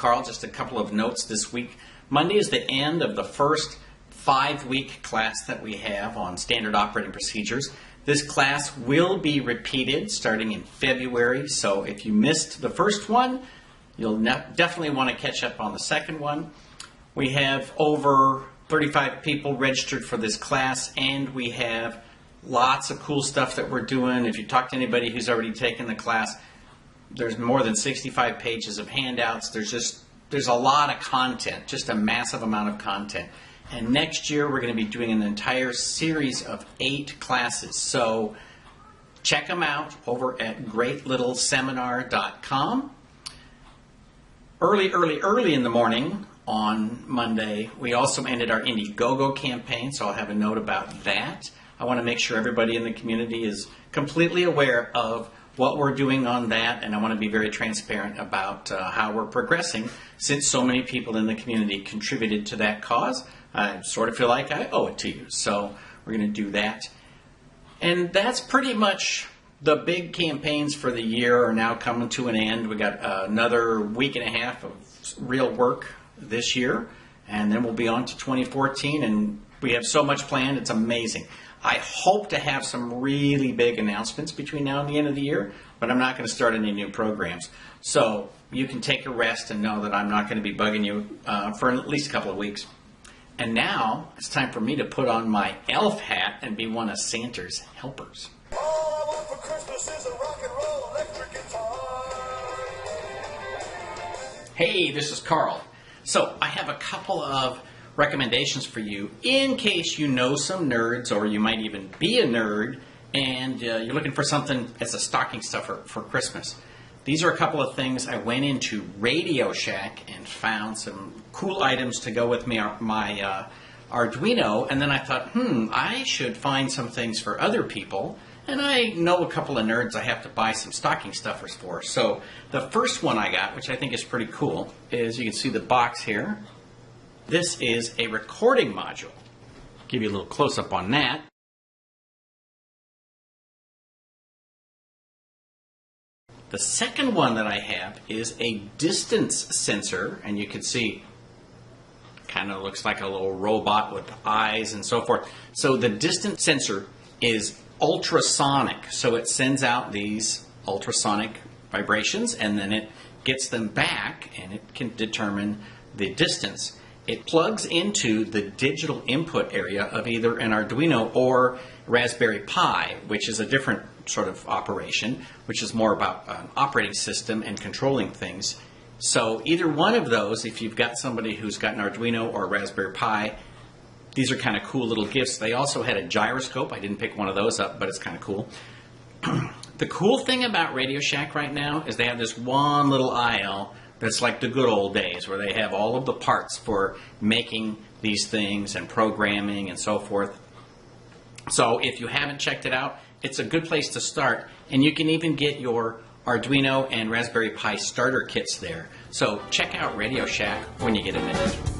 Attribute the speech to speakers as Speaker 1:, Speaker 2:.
Speaker 1: Karl. Just a couple of notes this week. Monday is the end of the first 5-week class that we have on standard operating procedures. This class will be repeated starting in February, so if you missed the first one, you'll definitely want to catch up on the second one. We have over 35 people registered for this class, and we have lots of cool stuff that we're doing. If you talk to anybody who's already taken the class, there's more than 65 pages of handouts. There's a lot of content, just a massive amount of content. And next year we're going to be doing an entire series of 8 classes. So check them out over at greatlittleseminar.com. Early in the morning on Monday, we also ended our Indiegogo campaign, so I'll have a note about that. I want to make sure everybody in the community is completely aware of what we're doing on that, and I want to be very transparent about how we're progressing since so many people in the community contributed to that cause. I sort of feel like I owe it to you, so we're going to do that. And that's pretty much the big campaigns for the year are now coming to an end. We got another week and a half of real work this year, and then we'll be on to 2014, and we have so much planned. It's amazing. I hope to have some really big announcements between now and the end of the year, but I'm not going to start any new programs. So you can take a rest and know that I'm not going to be bugging you for at least a couple of weeks. And now it's time for me to put on my elf hat and be one of Santa's helpers.
Speaker 2: All I want for Christmas is a rock and roll electric guitar.
Speaker 1: Hey, this is Karl. So I have a couple of recommendations for you in case you know some nerds, or you might even be a nerd and you're looking for something as a stocking stuffer for Christmas. These are a couple of things. I went into Radio Shack and found some cool items to go with my Arduino, and then I thought, I should find some things for other people, and I know a couple of nerds I have to buy some stocking stuffers for. So the first one I got, which I think is pretty cool, is you can see the box here. This is a recording module. Give you a little close-up on that. The second one that I have is a distance sensor, and you can see kind of looks like a little robot with eyes and so forth. So the distance sensor is ultrasonic, so it sends out these ultrasonic vibrations and then it gets them back and it can determine the distance. It plugs into the digital input area of either an Arduino or Raspberry Pi, which is a different sort of operation, which is more about an operating system and controlling things. So either one of those, if you've got somebody who's got an Arduino or a Raspberry Pi, these are kind of cool little gifts. They also had a gyroscope. I didn't pick one of those up, but it's kind of cool. The cool thing about Radio Shack right now is they have this one little aisle that's like the good old days, where they have all of the parts for making these things and programming and so forth. So if you haven't checked it out, it's a good place to start, and you can even get your Arduino and Raspberry Pi starter kits there. So check out Radio Shack when you get a minute.